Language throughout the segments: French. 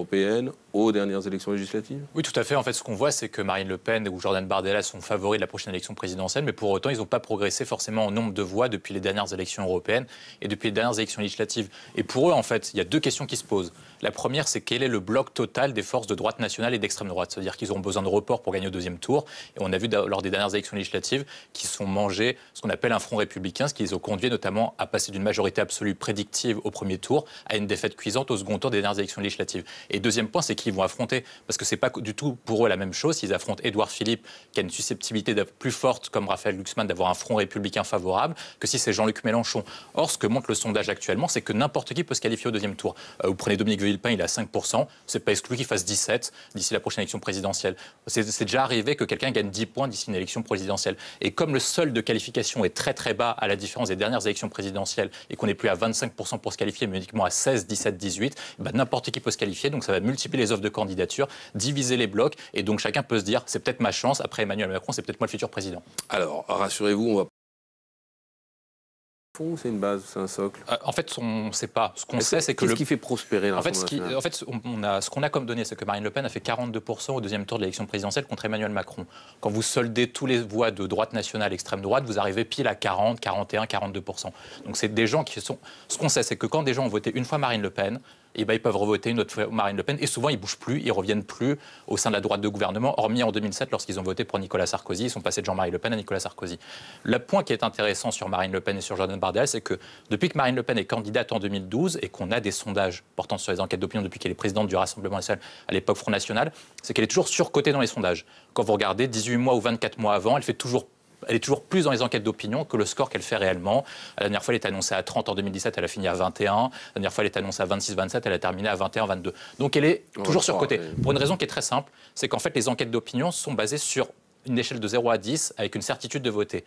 européennes aux dernières élections législatives? Oui, tout à fait. En fait, ce qu'on voit, c'est que Marine Le Pen ou Jordan Bardella sont favoris de la prochaine élection présidentielle, mais pour autant, ils n'ont pas progressé forcément en nombre de voix depuis les dernières élections européennes et depuis les dernières élections législatives. Et pour eux, en fait, il y a deux questions qui se posent. La première, c'est quel est le bloc total des forces de droite nationale et d'extrême droite. C'est-à-dire qu'ils auront besoin de report pour gagner au deuxième tour. Et on a vu lors des dernières élections législatives qu'ils sont mangés ce qu'on appelle un front républicain, ce qui les a conduits notamment à passer d'une majorité absolue prédictive au premier tour à une défaite cuisante au second tour des dernières élections législatives. Et deuxième point, c'est qu'ils vont affronter, parce que c'est pas du tout pour eux la même chose, s'ils affrontent Édouard Philippe, qui a une susceptibilité plus forte, comme Raphaël Glucksmann, d'avoir un front républicain favorable, que si c'est Jean-Luc Mélenchon. Or, ce que montre le sondage actuellement, c'est que n'importe qui peut se qualifier au deuxième tour. Vous prenez Dominique de Villepin, il est à 5%, c'est pas exclu qu'il fasse 17 d'ici la prochaine élection présidentielle. C'est déjà arrivé que quelqu'un gagne 10 points d'ici une élection présidentielle. Et comme le seuil de qualification est très très bas, à la différence des dernières élections présidentielles, et qu'on n'est plus à 25% pour se qualifier, mais uniquement à 16, 17, 18, ben n'importe qui peut se qualifier, donc ça va multiplier les offres de candidature, diviser les blocs, et donc chacun peut se dire, c'est peut-être ma chance, après Emmanuel Macron, c'est peut-être moi le futur président. Alors, rassurez-vous, on va... C'est une base, c'est un socle. En fait, on ne sait pas. Ce qu'on sait, c'est que qu'est-ce qui fait prospérer en fait, ce qu'on a comme données, c'est que Marine Le Pen a fait 42% au deuxième tour de l'élection présidentielle contre Emmanuel Macron. Quand vous soldez tous les voix de droite nationale, extrême droite, vous arrivez pile à 40, 41, 42%. Donc c'est des gens qui sont... Ce qu'on sait, c'est que quand des gens ont voté une fois Marine Le Pen, eh ben, ils peuvent revoter une autre fois Marine Le Pen, et souvent ils ne bougent plus, ils ne reviennent plus au sein de la droite de gouvernement, hormis en 2007 lorsqu'ils ont voté pour Nicolas Sarkozy, ils sont passés de Jean-Marie Le Pen à Nicolas Sarkozy. Le point qui est intéressant sur Marine Le Pen et sur Jordan Bardella, c'est que depuis que Marine Le Pen est candidate en 2012 et qu'on a des sondages portant sur les enquêtes d'opinion depuis qu'elle est présidente du Rassemblement national, à l'époque Front National, c'est qu'elle est toujours surcotée dans les sondages. Quand vous regardez 18 mois ou 24 mois avant, elle est toujours plus dans les enquêtes d'opinion que le score qu'elle fait réellement. La dernière fois, elle est annoncée à 30 en 2017, elle a fini à 21. La dernière fois, elle est annoncée à 26, 27, elle a terminé à 21, 22. Donc elle est toujours surcotée. Pour une raison qui est très simple, c'est qu'en fait, les enquêtes d'opinion sont basées sur une échelle de 0 à 10 avec une certitude de voter.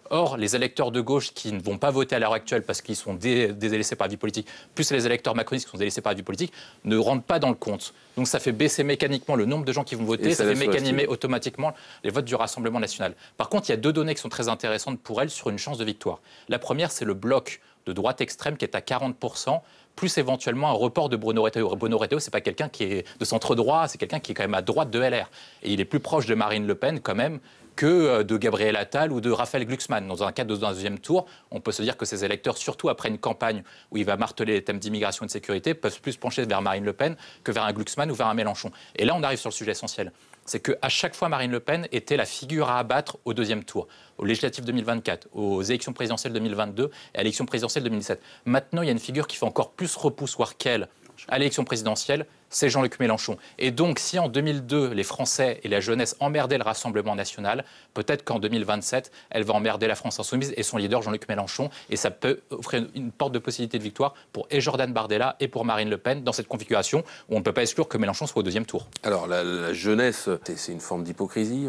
Or, les électeurs de gauche qui ne vont pas voter à l'heure actuelle parce qu'ils sont délaissés par la vie politique, plus les électeurs macronistes qui sont délaissés par la vie politique, ne rentrent pas dans le compte. Donc ça fait baisser mécaniquement le nombre de gens qui vont voter, ça fait mécaniser automatiquement les votes du Rassemblement national. Par contre, il y a deux données qui sont très intéressantes pour elle sur une chance de victoire. La première, c'est le bloc de droite extrême qui est à 40%, plus éventuellement un report de Bruno Retailleau. Bruno Retailleau, ce n'est pas quelqu'un qui est de centre-droit, c'est quelqu'un qui est quand même à droite de LR. Et il est plus proche de Marine Le Pen quand même que de Gabriel Attal ou de Raphaël Glucksmann. Dans un cadre d'un deuxième tour, on peut se dire que ces électeurs, surtout après une campagne où il va marteler les thèmes d'immigration et de sécurité, peuvent plus pencher vers Marine Le Pen que vers un Glucksmann ou vers un Mélenchon. Et là, on arrive sur le sujet essentiel. C'est qu'à chaque fois, Marine Le Pen était la figure à abattre au deuxième tour, aux législatives 2024, aux élections présidentielles 2022 et à l'élection présidentielle 2017. Maintenant, il y a une figure qui fait encore plus repoussoir qu'elle à l'élection présidentielle, c'est Jean-Luc Mélenchon. Et donc, si en 2002, les Français et la jeunesse emmerdaient le Rassemblement national, peut-être qu'en 2027, elle va emmerder la France insoumise et son leader, Jean-Luc Mélenchon. Et ça peut offrir une porte de possibilité de victoire pour Jordan Bardella et pour Marine Le Pen dans cette configuration où on ne peut pas exclure que Mélenchon soit au deuxième tour. Alors, la jeunesse, c'est une forme d'hypocrisie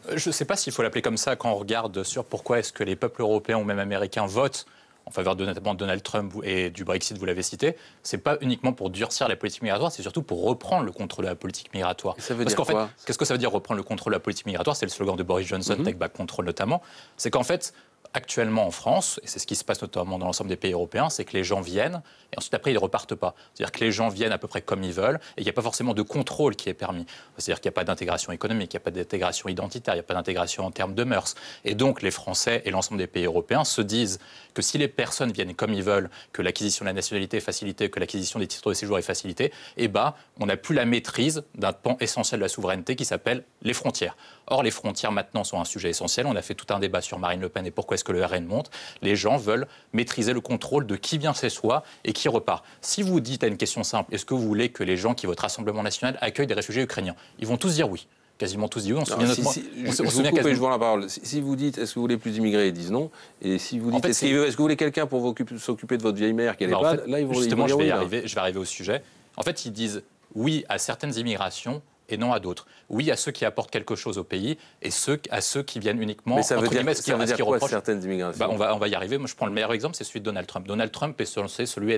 Je ne sais pas s'il faut l'appeler comme ça quand on regarde sur pourquoi est-ce que les peuples européens ou même américains votent en faveur de notamment Donald Trump et du Brexit, vous l'avez cité, c'est pas uniquement pour durcir la politique migratoire, c'est surtout pour reprendre le contrôle de la politique migratoire. Et ça veut dire quoi ? Qu'est-ce que ça veut dire reprendre le contrôle de la politique migratoire ? C'est le slogan de Boris Johnson, Take Back Control notamment. C'est qu'en fait, actuellement en France, et c'est ce qui se passe notamment dans l'ensemble des pays européens, c'est que les gens viennent et ensuite après ils ne repartent pas. C'est-à-dire que les gens viennent à peu près comme ils veulent et il n'y a pas forcément de contrôle qui est permis. C'est-à-dire qu'il n'y a pas d'intégration économique, il n'y a pas d'intégration identitaire, il n'y a pas d'intégration en termes de mœurs. Et donc les Français et l'ensemble des pays européens se disent que si les personnes viennent comme ils veulent, que l'acquisition de la nationalité est facilitée, que l'acquisition des titres de séjour est facilitée, eh ben, on n'a plus la maîtrise d'un pan essentiel de la souveraineté qui s'appelle les frontières. Or, les frontières maintenant sont un sujet essentiel. On a fait tout un débat sur Marine Le Pen et pourquoi est-ce que le RN monte. Les gens veulent maîtriser le contrôle de qui vient chez soi et qui repart. Si vous dites à une question simple, est-ce que vous voulez que les gens qui votent Rassemblement national accueillent des réfugiés ukrainiens ? Ils vont tous dire oui. Quasiment tous disent oui. On se souvient je vois la parole. Si vous dites est-ce que vous voulez plus d'immigrés, ils disent non. Et si vous dites est-ce que vous voulez quelqu'un pour s'occuper de votre vieille mère qui n'est pas, là ils vont justement, ils vont je vais arriver au sujet. En fait, ils disent oui à certaines immigrations et non à d'autres. Oui à ceux qui apportent quelque chose au pays et à ceux qui viennent uniquement... Mais ça veut dire quoi, certaines immigrations ? On va y arriver. Moi, je prends le meilleur exemple, c'est celui de Donald Trump. Donald Trump est celui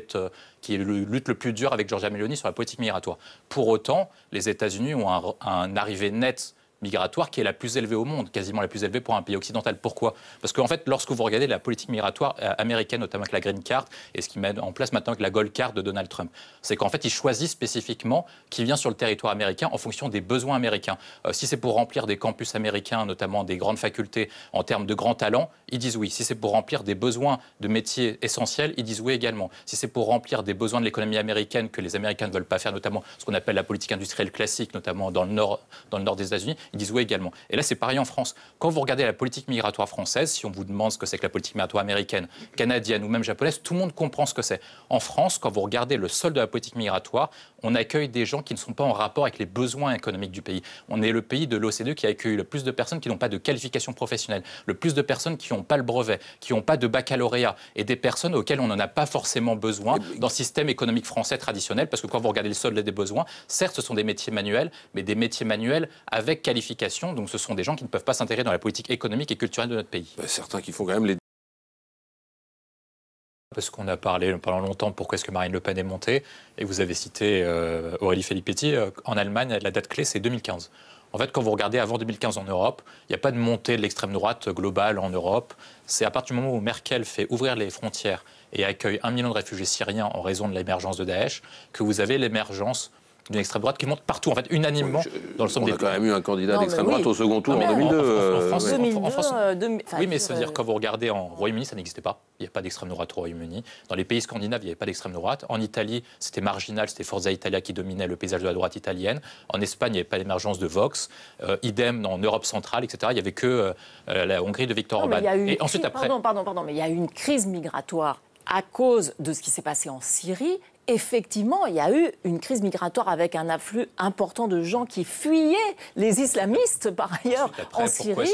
qui lutte le plus dur avec Giorgia Meloni sur la politique migratoire. Pour autant, les États-Unis ont un arrivée nette migratoire qui est la plus élevée au monde, quasiment la plus élevée pour un pays occidental. Pourquoi? Parce qu'en fait, lorsque vous regardez la politique migratoire américaine, notamment avec la Green Card, et ce qui met en place maintenant avec la Gold Card de Donald Trump, c'est qu'en fait, ils choisissent spécifiquement qui vient sur le territoire américain en fonction des besoins américains. Si c'est pour remplir des campus américains, notamment des grandes facultés en termes de grands talents, ils disent oui. Si c'est pour remplir des besoins de métiers essentiels, ils disent oui également. Si c'est pour remplir des besoins de l'économie américaine que les Américains ne veulent pas faire, notamment ce qu'on appelle la politique industrielle classique, notamment dans le nord des États-Unis, ils disent oui également. Et là, c'est pareil en France. Quand vous regardez la politique migratoire française, si on vous demande ce que c'est que la politique migratoire américaine, canadienne ou même japonaise, tout le monde comprend ce que c'est. En France, quand vous regardez le sol de la politique migratoire, on accueille des gens qui ne sont pas en rapport avec les besoins économiques du pays. On est le pays de l'OCDE qui a accueilli le plus de personnes qui n'ont pas de qualification professionnelle, le plus de personnes qui n'ont pas le brevet, qui n'ont pas de baccalauréat, et des personnes auxquelles on n'en a pas forcément besoin dans le système économique français traditionnel, parce que quand vous regardez le solde des besoins, certes, ce sont des métiers manuels, mais des métiers manuels avec qualification, donc ce sont des gens qui ne peuvent pas s'intégrer dans la politique économique et culturelle de notre pays. Certains qui font quand même les... Parce qu'on a parlé pendant longtemps pourquoi est-ce que Marine Le Pen est montée, et vous avez cité Aurélie Filippetti, en Allemagne, la date clé, c'est 2015. En fait, quand vous regardez avant 2015 en Europe, il n'y a pas de montée de l'extrême droite globale en Europe. C'est à partir du moment où Merkel fait ouvrir les frontières et accueille 1 million de réfugiés syriens en raison de l'émergence de Daesh que vous avez l'émergence d'une extrême droite qui monte partout, en fait, unanimement dans le centre des pays. On a quand même eu un candidat d'extrême droite au second tour en 2002. En France, oui, mais ça veut dire que quand vous regardez en Royaume-Uni, ça n'existait pas. Il n'y a pas d'extrême droite au Royaume-Uni. Dans les pays scandinaves, il n'y avait pas d'extrême droite. En Italie, c'était marginal, c'était Forza Italia qui dominait le paysage de la droite italienne. En Espagne, il n'y avait pas l'émergence de Vox. Idem en Europe centrale, etc. Il n'y avait que la Hongrie de Viktor Orban. Et ensuite, après... Pardon, mais il y a eu une crise migratoire à cause de ce qui s'est passé en Syrie. Effectivement, il y a eu une crise migratoire avec un afflux important de gens qui fuyaient les islamistes, par ailleurs, en Syrie,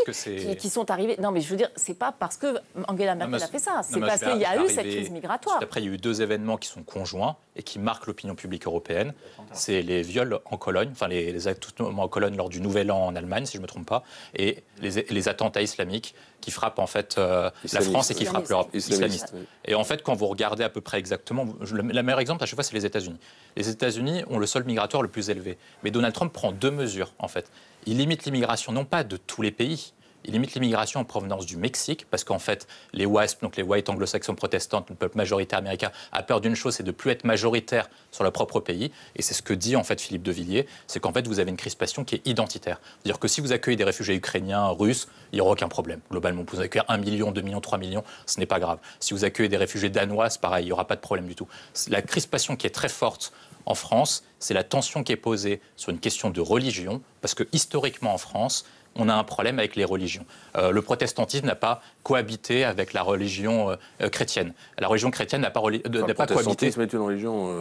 qui sont arrivés. Non, mais je veux dire, c'est pas parce que Angela Merkel a fait ça, c'est parce qu'il y a eu cette crise migratoire. Après, il y a eu 2 événements qui sont conjoints et qui marquent l'opinion publique européenne. C'est les viols en Cologne, enfin les attentats en Cologne lors du Nouvel An en Allemagne, si je ne me trompe pas, et les attentats islamiques qui frappent en fait la France et qui frappent l'Europe, islamistes. Oui. Et en fait, quand vous regardez à peu près exactement, le meilleur exemple à chaque fois, c'est les États-Unis. Les États-Unis ont le solde migratoire le plus élevé. Mais Donald Trump prend 2 mesures, en fait. Il limite l'immigration, non pas de tous les pays, il limite l'immigration en provenance du Mexique, parce qu'en fait, les WASP, donc les White anglo-saxons protestants, le peuple majoritaire américain, a peur d'une chose, c'est de ne plus être majoritaire sur leur propre pays. Et c'est ce que dit en fait Philippe de Villiers, c'est qu'en fait, vous avez une crispation qui est identitaire. C'est-à-dire que si vous accueillez des réfugiés ukrainiens, russes, il n'y aura aucun problème. Globalement, vous accueillez 1 million, 2 millions, 3 millions, ce n'est pas grave. Si vous accueillez des réfugiés danois, c'est pareil, il n'y aura pas de problème du tout. La crispation qui est très forte en France, c'est la tension qui est posée sur une question de religion, parce que historiquement en France, on a un problème avec les religions. Le protestantisme n'a pas cohabité avec la religion chrétienne. La religion chrétienne n'a pas cohabité. Le protestantisme est une religion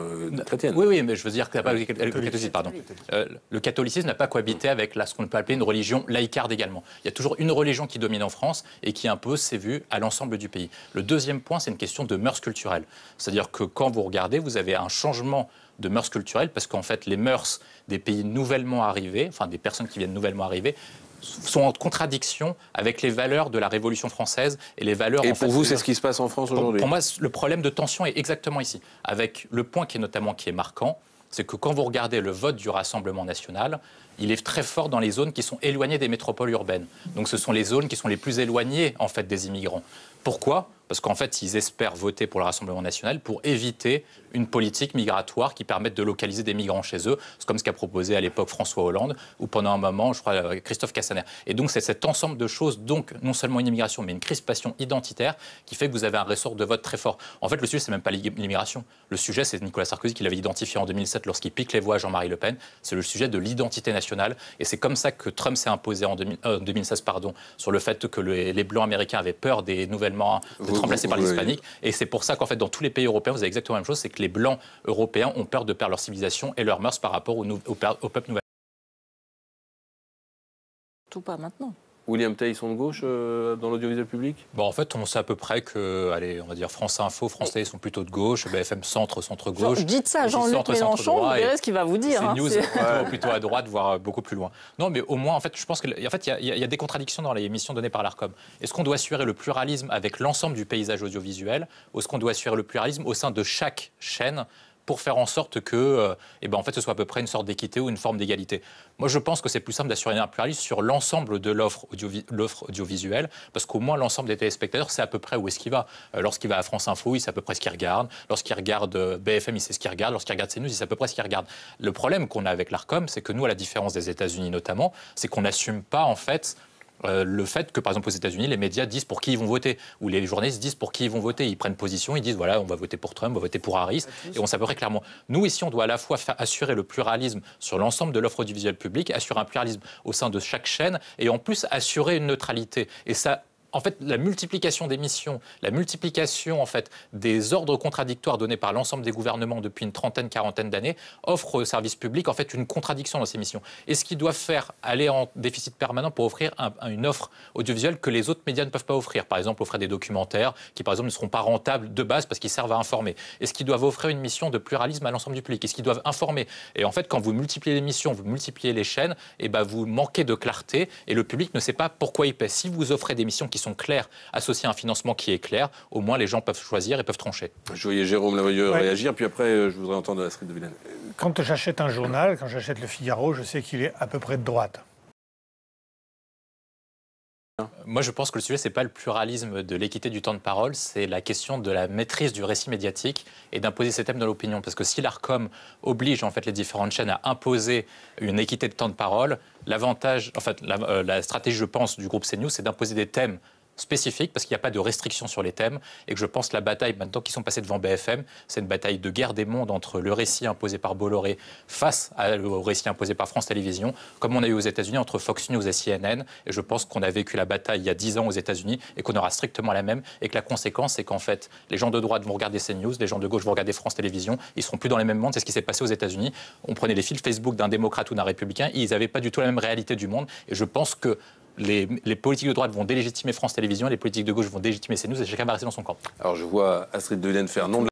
chrétienne. Oui, mais je veux dire que le catholicisme n'a pas cohabité avec ce qu'on peut appeler une religion laïcarde également. Il y a toujours une religion qui domine en France et qui impose ses vues à l'ensemble du pays. Le deuxième point, c'est une question de mœurs culturelles. C'est-à-dire que quand vous regardez, vous avez un changement de mœurs culturelles, parce qu'en fait, les mœurs des pays nouvellement arrivés, enfin des personnes qui viennent nouvellement arriver, sont en contradiction avec les valeurs de la Révolution française et les valeurs... Et pour vous, c'est ce qui se passe en France aujourd'hui? Pour moi, le problème de tension est exactement ici. Avec le point qui est marquant, c'est que quand vous regardez le vote du Rassemblement national, il est très fort dans les zones qui sont éloignées des métropoles urbaines. Donc ce sont les zones qui sont les plus éloignées en fait, des immigrants. Pourquoi ? Parce qu'en fait, ils espèrent voter pour le Rassemblement national pour éviter une politique migratoire qui permette de localiser des migrants chez eux. C'est comme ce qu'a proposé à l'époque François Hollande ou pendant un moment, je crois, Christophe Castaner. Et donc, c'est cet ensemble de choses, donc non seulement une immigration, mais une crispation identitaire qui fait que vous avez un ressort de vote très fort. En fait, le sujet, c'est même pas l'immigration. Le sujet, c'est Nicolas Sarkozy qui l'avait identifié en 2007 lorsqu'il pique les voix à Jean-Marie Le Pen. C'est le sujet de l'identité nationale. Et c'est comme ça que Trump s'est imposé en 2016 sur le fait que les Blancs américains avaient peur des nouvellement remplacés par les Hispaniques. Et c'est pour ça qu'en fait, dans tous les pays européens, vous avez exactement la même chose, c'est que les Blancs européens ont peur de perdre leur civilisation et leurs mœurs par rapport au peuple nouvel. Tout pas maintenant. William Tay, ils sont de gauche dans l'audiovisuel public? Bon, en fait, on sait à peu près que, allez, on va dire France Info, France Télé sont plutôt de gauche, BFM centre-gauche. Dites ça à Jean-Luc Mélenchon, vous verrez ce qu'il va vous dire. CNews plutôt à droite, voire beaucoup plus loin. Non, mais au moins, en fait, je pense qu'il y a des contradictions dans les émissions données par l'Arcom. Est-ce qu'on doit assurer le pluralisme avec l'ensemble du paysage audiovisuel, ou est-ce qu'on doit assurer le pluralisme au sein de chaque chaîne pour faire en sorte que en fait, ce soit à peu près une sorte d'équité ou une forme d'égalité. Moi, je pense que c'est plus simple d'assurer un pluralisme sur l'ensemble de l'offre audiovisuelle, parce qu'au moins l'ensemble des téléspectateurs sait à peu près où est-ce qu'il va. Lorsqu'il va à France Info, il sait à peu près ce qu'il regarde. Lorsqu'il regarde BFM, il sait ce qu'il regarde. Lorsqu'il regarde CNews, il sait à peu près ce qu'il regarde. Le problème qu'on a avec l'Arcom, c'est que nous, à la différence des États-Unis notamment, c'est qu'on n'assume pas en fait le fait que, par exemple, aux États-Unis, les médias disent pour qui ils vont voter, ou les journalistes disent pour qui ils vont voter. Ils prennent position, ils disent voilà, on va voter pour Trump, on va voter pour Harris, et on sait à peu près clairement. Nous, ici, on doit à la fois assurer le pluralisme sur l'ensemble de l'offre audiovisuelle publique, assurer un pluralisme au sein de chaque chaîne, et en plus assurer une neutralité. Et ça, en fait, la multiplication des missions, la multiplication en fait, des ordres contradictoires donnés par l'ensemble des gouvernements depuis une quarantaine d'années offre au service public en fait, une contradiction dans ces missions. Et ce qu'ils doivent faire, aller en déficit permanent pour offrir une offre audiovisuelle que les autres médias ne peuvent pas offrir. Par exemple, offrir des documentaires qui, par exemple, ne seront pas rentables de base parce qu'ils servent à informer. Est-ce qu'ils doivent offrir une mission de pluralisme à l'ensemble du public? Est-ce qu'ils doivent informer? Et en fait, quand vous multipliez les missions, vous multipliez les chaînes, et vous manquez de clarté et le public ne sait pas pourquoi il paie. Si vous offrez des missions qui sont clairs, associés à un financement qui est clair, au moins les gens peuvent choisir et peuvent trancher. Je voyais Jérôme Lavalleux réagir, puis après je voudrais entendre Astrid de Villene. Quand j'achète un journal, quand j'achète Le Figaro, je sais qu'il est à peu près de droite. Moi, je pense que le sujet, ce n'est pas le pluralisme de l'équité du temps de parole, c'est la question de la maîtrise du récit médiatique et d'imposer ces thèmes dans l'opinion. Parce que si l'Arcom oblige en fait, les différentes chaînes à imposer une équité de temps de parole, l'avantage, en fait, la stratégie, je pense, du groupe CNews, c'est d'imposer des thèmes spécifique parce qu'il n'y a pas de restriction sur les thèmes et que je pense que la bataille maintenant qu'ils sont passés devant BFM, c'est une bataille de guerre des mondes entre le récit imposé par Bolloré face au récit imposé par France Télévisions, comme on a eu aux États-Unis entre Fox News et CNN. Et je pense qu'on a vécu la bataille il y a 10 ans aux États-Unis et qu'on aura strictement la même et que la conséquence, c'est qu'en fait, les gens de droite vont regarder CNews, les gens de gauche vont regarder France Télévisions, ils seront plus dans les mêmes mondes. C'est ce qui s'est passé aux États-Unis. On prenait les fils Facebook d'un démocrate ou d'un républicain, ils n'avaient pas du tout la même réalité du monde. Et je pense que les politiques de droite vont délégitimer France Télévisions, les politiques de gauche vont délégitimer CNews et chacun va rester dans son camp. Alors je vois Astrid de Villene faire non de